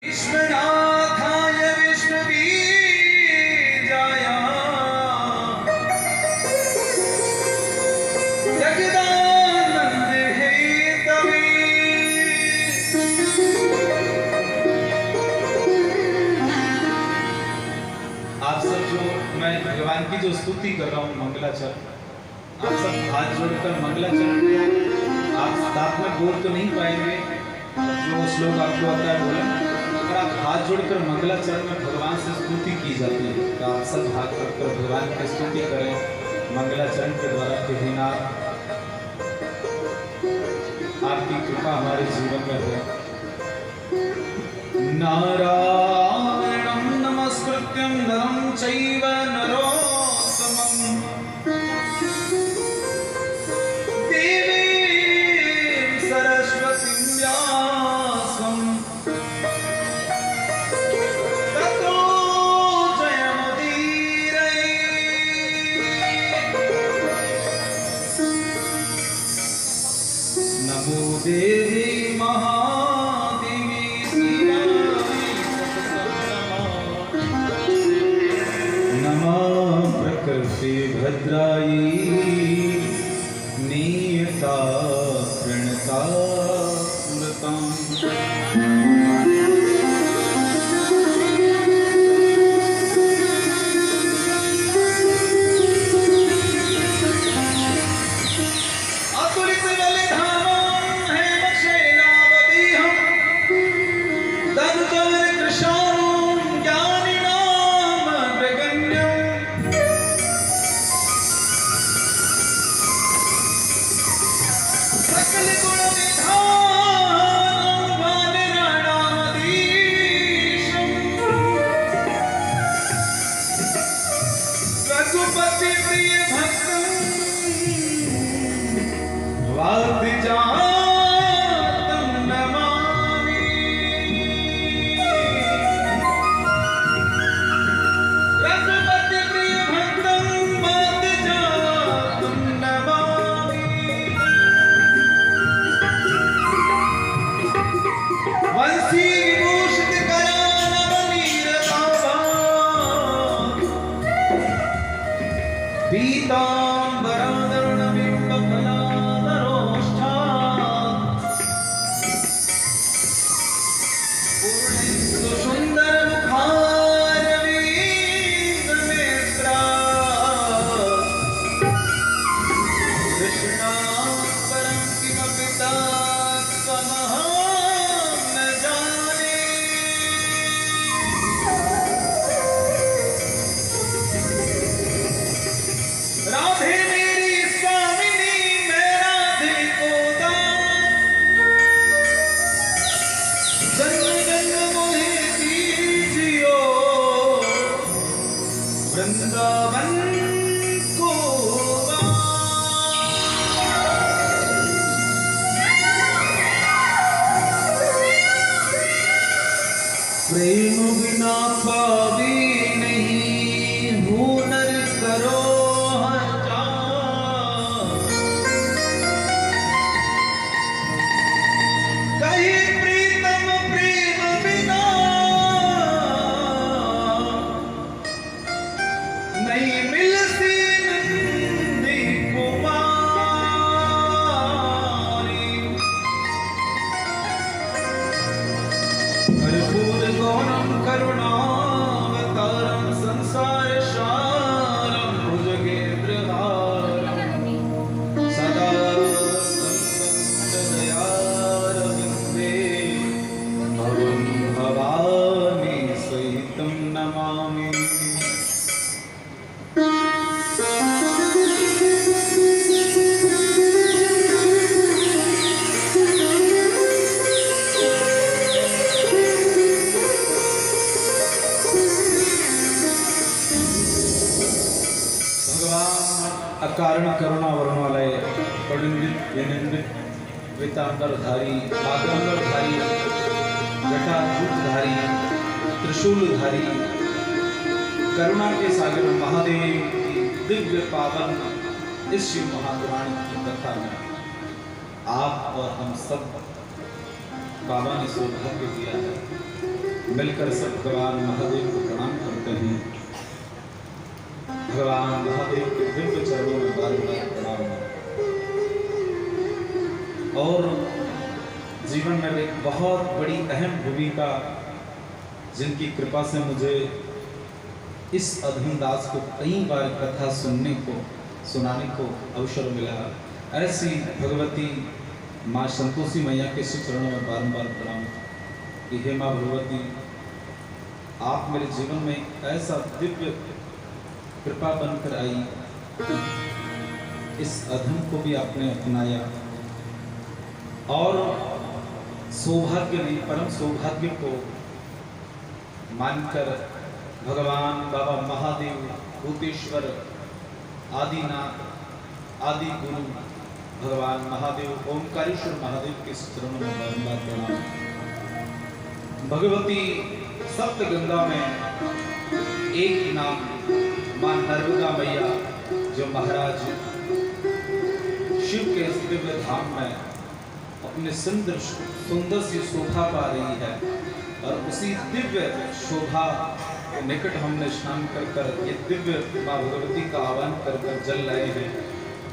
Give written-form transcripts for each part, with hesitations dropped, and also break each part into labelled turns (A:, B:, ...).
A: विश्वनाथाय विष्णुबीजाय Jagdanand Hathaway. आप सब जो मैं भगवान की जो स्तुति कर रहा हूँ मंगलाचरण, आप सब हाथ जोड़कर मंगलाचरण, आप साथ में बोल तो नहीं पाएंगे, जो श्लोक आपको आता है बोले, अगर आप हाथ जोड़कर मंगलाचरण में भगवान से स्तुति की जाती है तो आप सब हाथ जोड़कर भगवान की स्तुति करें मंगलाचरण के द्वारा कि हे नाथ आपकी कृपा हमारे जीवन में हो। नारायणं नमस्कृत्यं नरं चैव नरोत्तमं देवीं सरस्वतीं व्यासं ततो जयमुदीरये। नमो देवी महादेवी नमः प्रकृति भद्रायी नियता प्रणता स्मृताम्। प्रेम बिना पावे नहीं हुनर करो हजार, कहीं प्रीतम प्रेम बिना नहीं मिलती नंदी कुमारी। कर्पूर गौरम करुणावतारम संसार सारम भुजगेन्द्रहारम सदा दयारविंदे भवं भवानी सहितं नमामि। अकारण करुणा वर्णवालय कौंडिन्य यनिन्वित पीताम्बरधारी बागंबरधारी जटाजूटधारी त्रिशूलधारी करुणा के सागर महादेव की दिव्य पावन इस शिव महापुराण की कथा में आप और हम सब बाबा ने सौभाग्य दिया है मिलकर सब भगवान महादेव को प्रणाम करते हैं। भगवान महादेव के दिव्य चरणों में बार बार प्रणाम। और जीवन में एक बहुत बड़ी अहम भूमिका, जिनकी कृपा से मुझे इस अधम दास को कई बार कथा सुनाने को अवसर मिला, ऐसी भगवती माँ संतोषी मैया के श्री चरणों में बारंबार प्रणाम कि हे माँ भगवती, आप मेरे जीवन में ऐसा दिव्य कृपा बनकर आई, इस अधम को भी आपने अपनाया और सौभाग्य नहीं परम सौभाग्य को मानकर भगवान बाबा महादेव, भूतेश्वर, आदिनाथ, आदि गुरु भगवान महादेव, ओंकारेश्वर महादेव के चरणों में बारंबार प्रणाम। भगवती सप्तगंगा में एक नाम मां नर्मदा मैया, जो महाराज शिव के दिव्य धाम में अपने सुंदर सी शोभा पा रही है, और उसी दिव्य शोभा के निकट हमने स्नान कर ये दिव्य माँ भगवती का आह्वान कर जल लाए हैं।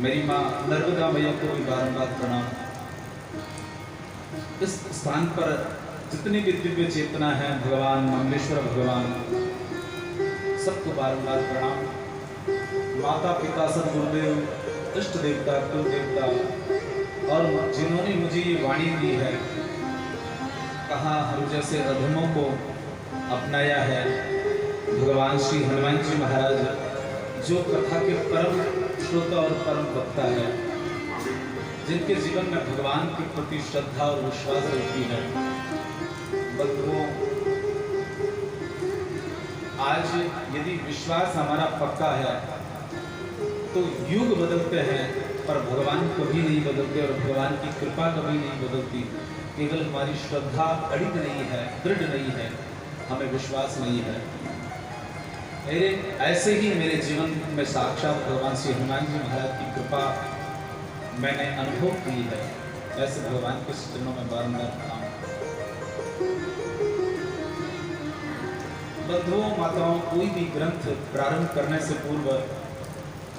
A: मेरी माँ नर्मदा मैया को भी बारंबार प्रणाम। इस स्थान पर जितनी भी दिव्य चेतना है, भगवान मंगलेश्वर भगवान, सबको बारंबार प्रणाम। माता पिता सदगुरुदेव, इष्ट देवता, कुल देवता, और जिन्होंने मुझे ये वाणी दी है, कहा हम जैसे अधमों को अपनाया है, भगवान श्री हनुमान जी महाराज, जो कथा के परम श्रोता और परम वक्ता है, जिनके जीवन में भगवान के प्रति श्रद्धा और विश्वास रहती है। बंधुओं, आज यदि विश्वास हमारा पक्का है तो युग बदलते हैं पर भगवान कभी नहीं बदलते, और भगवान की कृपा कभी नहीं बदलती। केवल हमारी श्रद्धा अड़िग नहीं है, दृढ़ नहीं है, हमें विश्वास नहीं है। मेरे ऐसे ही मेरे जीवन में साक्षात भगवान श्री हनुमान जी महाराज की कृपा मैंने अनुभव की है। ऐसे भगवान के चरणों में बारंबार प्रणाम। बंधुओं, माताओं, कोई भी ग्रंथ प्रारंभ करने से पूर्व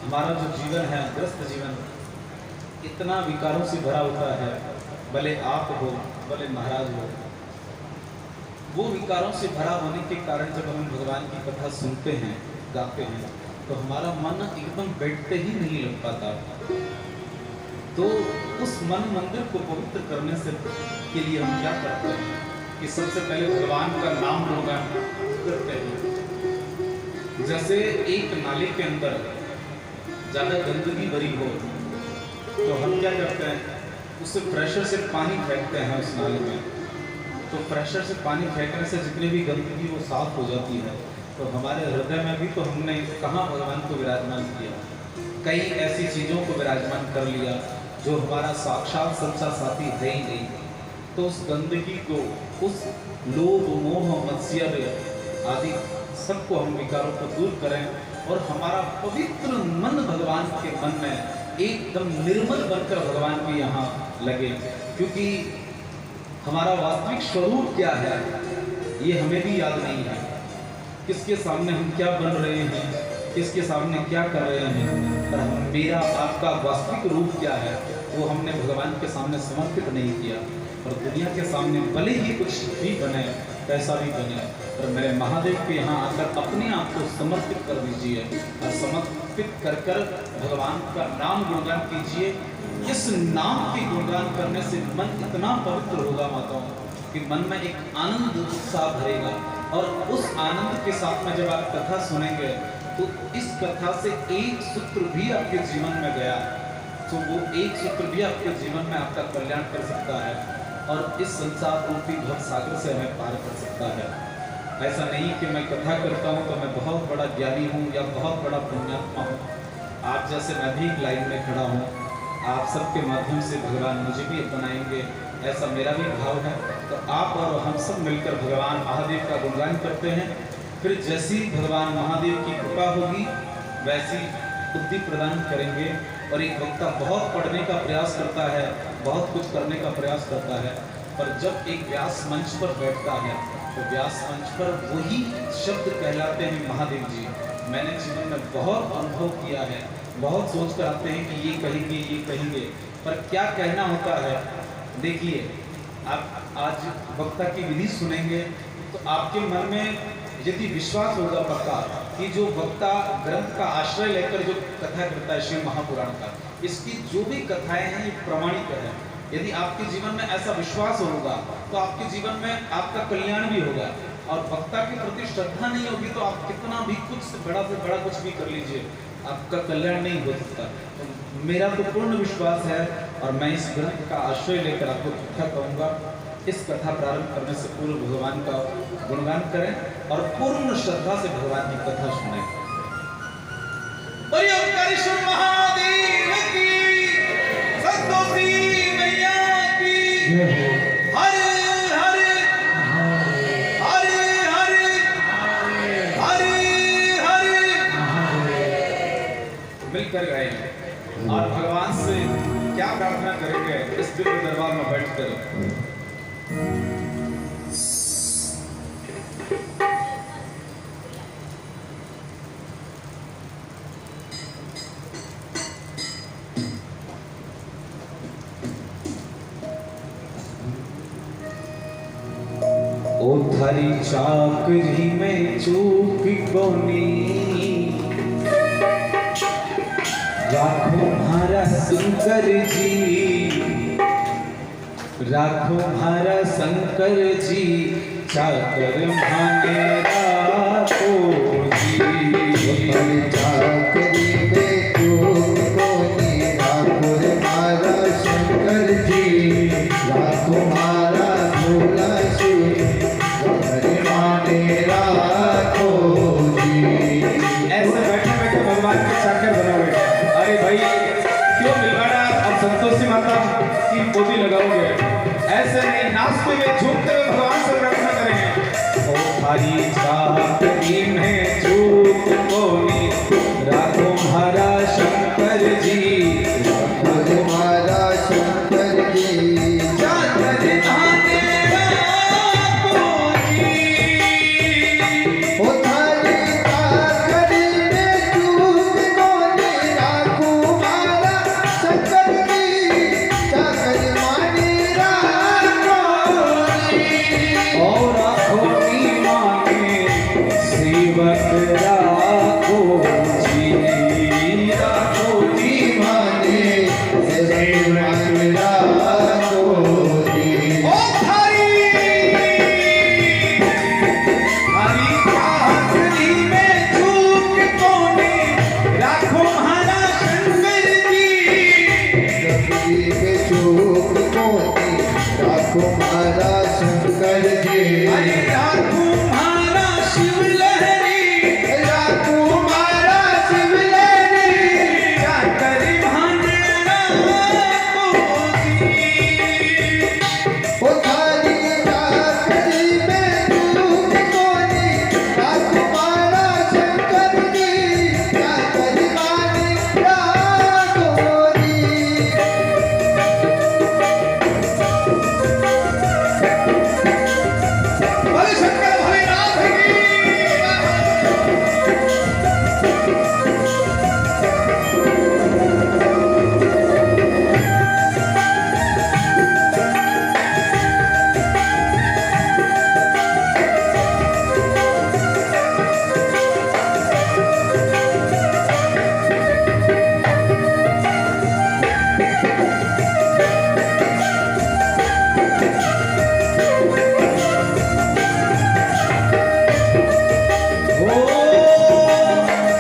A: हमारा जो जीवन है, ग्रस्त जीवन, इतना विकारों से भरा होता है, भले आप हो, भले महाराज हो। वो विकारों से भरा होने के कारण जब हम भगवान की कथा सुनते हैं, गाते हैं, तो हमारा मन एकदम बैठते ही नहीं लग पाता। तो उस मन मंदिर को पवित्र करने से के लिए हम क्या करते हैं कि सबसे पहले भगवान का नाम रोगान करते हैं। जैसे एक नाले के अंदर ज़्यादा गंदगी भरी हो तो हम क्या करते हैं, उससे प्रेशर से पानी फेंकते हैं उस नाले में। तो प्रेशर से पानी फेंकने से जितनी भी गंदगी वो साफ हो जाती है। तो हमारे हृदय में भी तो हमने कहाँ भगवान को विराजमान किया, कई ऐसी चीज़ों को विराजमान कर लिया जो हमारा साक्षात सच्चा साथी है ही नहीं। तो उस गंदगी को, उस लोभ मोह मत्सर्य आदि सबको हम विकारों को दूर करें, और हमारा पवित्र मन भगवान के मन में एकदम निर्मल बनकर भगवान के यहाँ लगे। क्योंकि हमारा वास्तविक स्वरूप क्या है ये हमें भी याद नहीं है। किसके सामने हम क्या बन रहे हैं, किसके सामने क्या कर रहे हैं, पर मेरा आपका वास्तविक रूप क्या है वो हमने भगवान के सामने समर्पित नहीं किया। और दुनिया के सामने भले ही कुछ भी बने, कैसा भी बने, पर मेरे महादेव के यहाँ आकर अपने आप को समर्पित कर दीजिए, और समर्पित कर कर भगवान का नाम गुणगान कीजिए। इस नाम के गुणगान करने से मन इतना पवित्र होगा माताओं कि मन में एक आनंद उत्साह भरेगा, और उस आनंद के साथ में जब आप कथा सुनेंगे तो इस कथा से एक सूत्र भी आपके जीवन में गया तो वो एक सूत्र भी आपके जीवन में आपका कल्याण कर सकता है, और इस संसार रूपी भव सागर से हमें पार कर सकता है। ऐसा नहीं कि मैं कथा करता हूँ तो मैं बहुत बड़ा ज्ञानी हूँ या बहुत बड़ा पुण्यात्मा हूँ। आप जैसे मैं भी लाइन में खड़ा हूँ, आप सबके माध्यम से भगवान मुझे भी अपनाएंगे, ऐसा मेरा भी भाव है। तो आप और हम सब मिलकर भगवान महादेव का गुणगान करते हैं। फिर जैसी भगवान महादेव की कृपा होगी वैसी बुद्धि प्रदान करेंगे। और एक वक्ता बहुत पढ़ने का प्रयास करता है, बहुत कुछ करने का प्रयास करता है, पर जब एक व्यास मंच पर बैठता है तो व्यास मंच पर वही शब्द कहलाते हैं महादेव जी। मैंने जीवन में बहुत अनुभव किया है, बहुत सोच कर आते हैं कि ये कहेंगे, पर क्या कहना होता है। देखिए, आप आज वक्ता की विधि सुनेंगे तो आपके मन में यदि विश्वास होगा पक्का कि जो वक्ता ग्रंथ का आश्रय लेकर जो कथा करता है शिव महापुराण का, इसकी जो भी कथाएं हैं ये प्रमाणित है। यदि आपके जीवन में ऐसा विश्वास होगा तो आपके जीवन में आपका कल्याण भी होगा, और वक्ता के प्रति श्रद्धा नहीं होगी तो आप कितना भी कुछ से बड़ा कुछ भी कर लीजिए, आपका कल्याण नहीं हो सकता। तो मेरा तो पूर्ण विश्वास है, और मैं इस ग्रंथ का आश्रय लेकर आपको कथा कहूँगा। इस कथा प्रारंभ करने से पूर्व भगवान का गुणगान करें और पूर्ण श्रद्धा से भगवान की कथा सुने। महादेव की, संतोषी मैया की, हर हर हर हर हर हर मिलकर गए और भगवान से क्या प्रार्थना करेंगे इस दिव्य दरबार में बैठकर। ओ थारी चाकरी में चूक कोनी, राखो हमारा शंकर जी, राखो हमारा शंकर जी, चाकर माने राखो जी।
B: चाकरी में चूक कोनी, राखो हमारा शंकर जी, राखो हमारा भोला शिव, राखो जी।
A: ऐसे बैठे बैठे भगवान के चाकर बना हुए। अरे भाई, क्यों मिलवाड़ा और संतोषी माता की गोदी लगाओगे? ऐसे नहीं, नाचते हुए झूमते हुए भगवान से प्रार्थना करेंगे। ओ हरी चाकरी में चूक कोनी, राखो हमारा शंकर जी,
B: राखो हमारा शंकर जी,
A: चाकर माने राखो जी।
B: ओ थारी चाकरी में चूक कोनी, राखो हमारा शंकर जी, चाकर माने राखो जी।
A: और राखो की माने सेवक राखो जी, राखो जी
B: माने सेवक राखो जी।
A: ओ हरी हरी चाकरी में चूक कोनी, राखो हमारा शंकर जी।
B: चाकरी में चूक कोनी, राखो हमारा शंकर जी,
A: अरे राखो हमारा शिव लहरी,
B: राखो हमारा शिव लहरी।
A: चाकर माने राखो जी।
B: ओ थारी चाकरी में चूक कोनी, राखो हमारा शंकर जी, चाकर माने राखो जी।
A: भले शंकर भले नाथ की।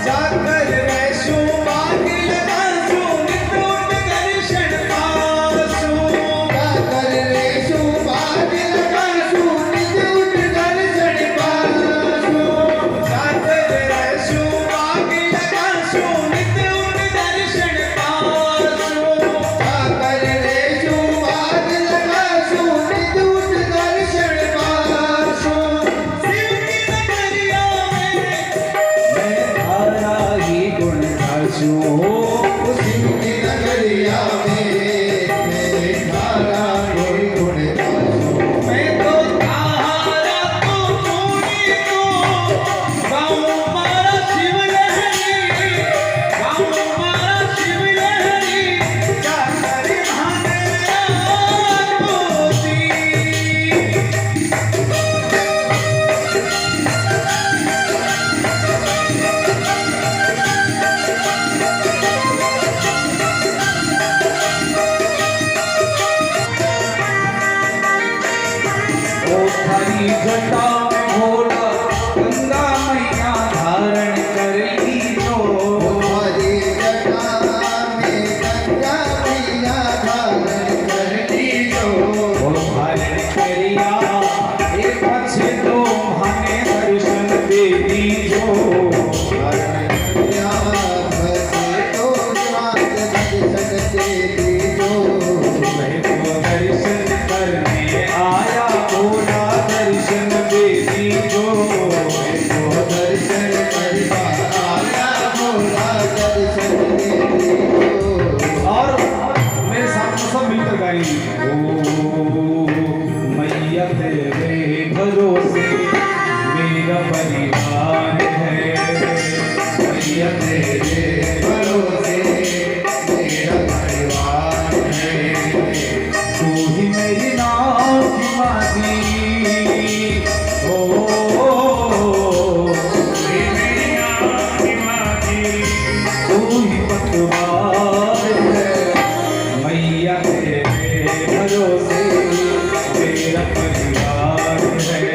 A: चाकर वैसु मांगिल आंसू, नित्युट दर्शन पावसु।
B: चाकर रेशु बादल कासु, नित्युट दर्शन पासु।
A: चाकर वैसु मांगिल आंसू, नित्युट दर्शन पावसु।
B: चाकर रेशु बादल कासु, नित्युट दर्शन पासु।
A: शिव की नगरिया में मैं धारा ही गुण गाचू।
B: शिव की नगरिया में मैं धारा कोई गुण गासु।
A: मैं तो तारा तो गई हो मैया तेरे भरोसे मेरा परिवार है।
B: मैया तेरे भरोसे मेरा परिवार है।
A: तू ही मेरी नाव की माती हो, तू ही पतवार है। मैया तेरे भरोसे मेरा परिवार है।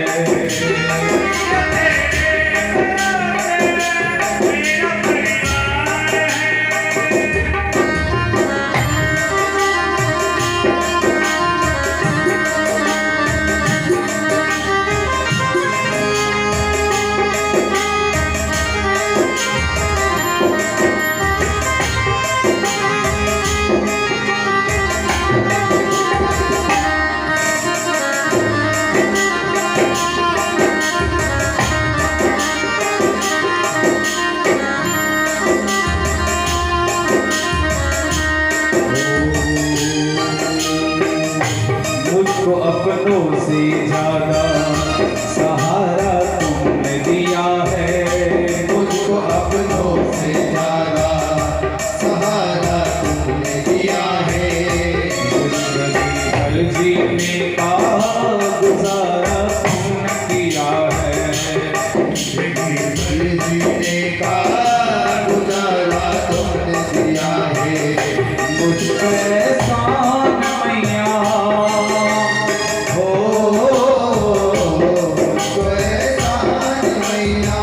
A: मुझको अपनों से ज्यादा सहारा तुमने दिया है।
B: मुझको अपनों से ज्यादा सहारा तुमने दिया है।
A: मुश्किल जीने का गुजारा तुमने किया है।
B: जीने का गुजारा तुमने दिया है।
A: मुझको एहसान मैया हो,
B: मुझको एहसान मैया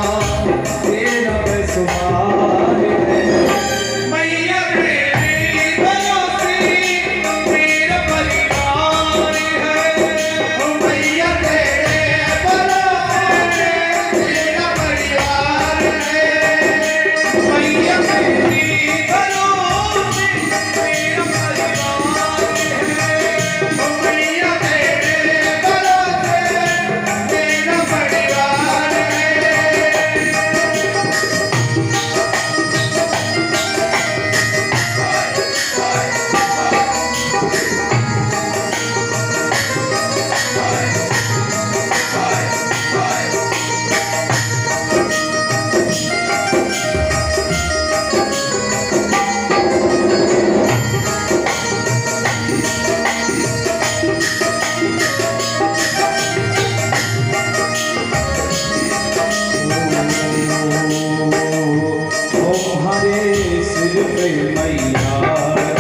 A: तेरा बेसुमार है। मैया तेरे भरोसे मेरा परिवार है।
B: मैया तेरे भरोसे मेरा परिवार है।
A: मैया तेरे भरोसे मेरा परिवार है।
B: मैया तेरे भरोसे मेरा परिवार है।
A: तुम्हारे सिर पे मैया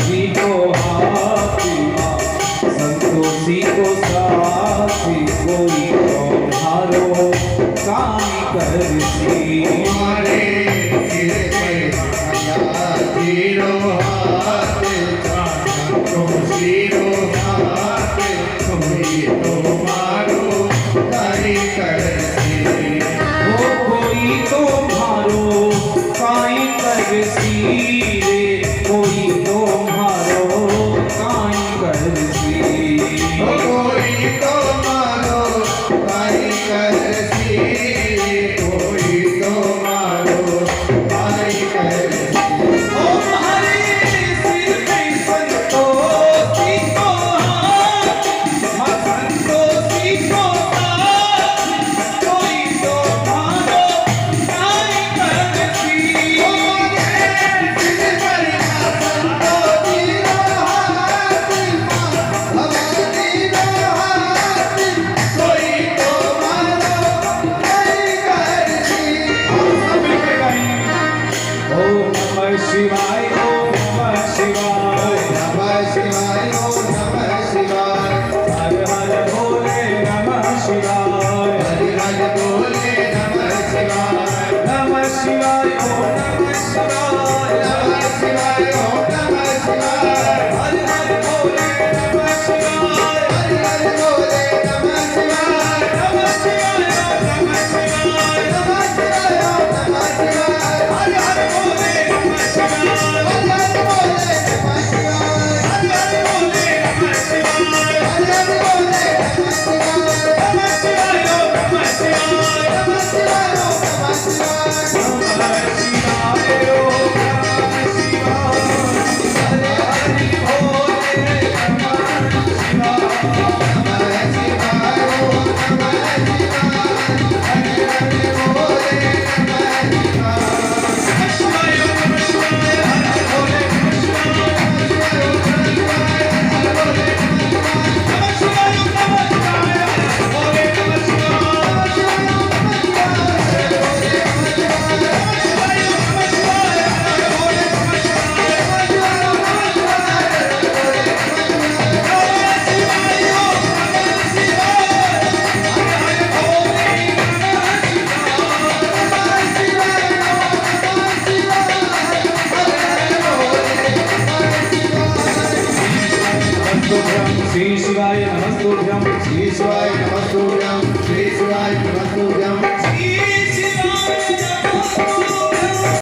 A: जी को हाथी माँ, संतोषी को साथी कोई तुम्हारो कामी करसी।
B: तुम्हारे सिर पर माया जीरो हाथ, तुम जीरो हाथ, तुम ही तुम्हारो तारी करसी।
A: वो कोई तुम्हारो काई करसी रे, कोई तुम्हारो काई करसी।
B: कोई तो मारो तारी करसी, कोई तो मारो तारी करसी।
A: तुम्हारे सिर पे संतोषी को हाथ, माँ संतोषी को साथ, कोई तुम्हारो काई करसी। ओम नमः शिवाय, ओम नमः शिवाय, हर हर भोले नमः शिवाय, नमः शिवाय, ओम नमः शिवाय, हर हर भोले नमः शिवाय, नमः शिवाय, ओम नमः शिवाय, हर हर भोले नमः शिवाय। नमस्तुभ्यं
B: ईश्वराय नमस्तुभ्यं